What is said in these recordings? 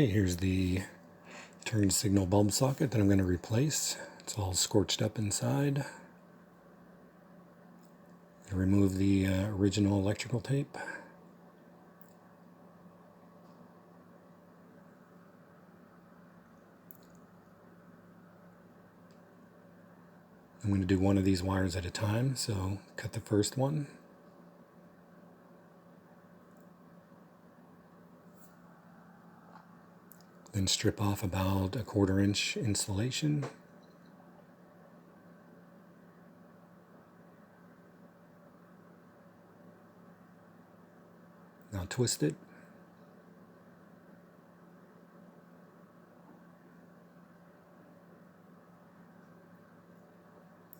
Okay, here's the turn signal bulb socket that I'm going to replace. It's all scorched up inside. Remove the original electrical tape. I'm going to do one of these wires at a time, so cut the first one. Then strip off about a 1/4 inch insulation. Now twist it.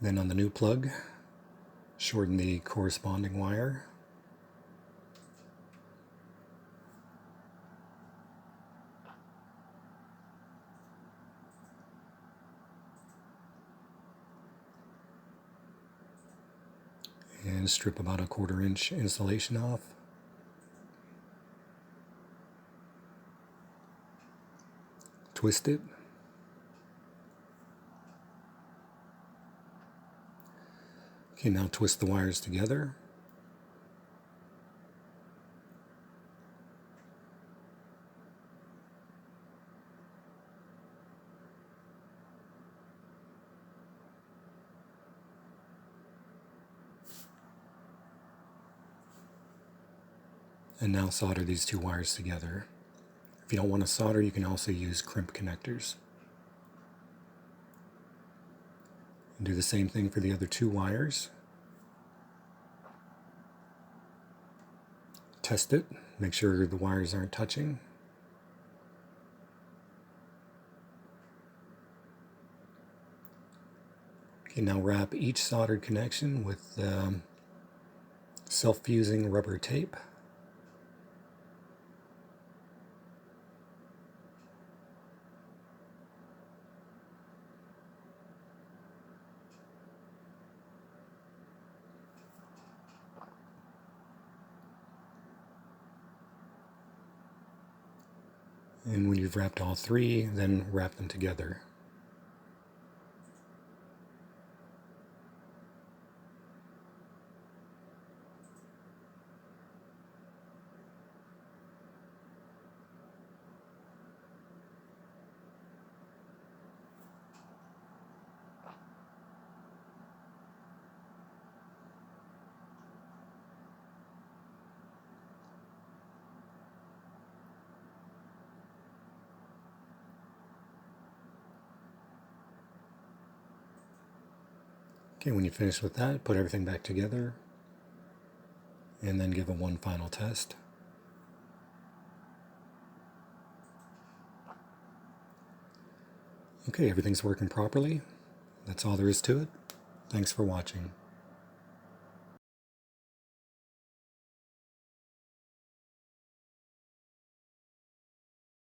Then on the new plug, shorten the corresponding wire. And strip about a 1/4 inch insulation off. Twist it. Okay, now twist the wires together. And now solder these two wires together. If you don't want to solder, you can also use crimp connectors. And do the same thing for the other two wires. Test it, make sure the wires aren't touching. Okay, now wrap each soldered connection with self-fusing rubber tape. And when you've wrapped all three, then wrap them together. Okay, when you finish with that, put everything back together and then give it one final test. Okay, everything's working properly. That's all there is to it. Thanks for watching.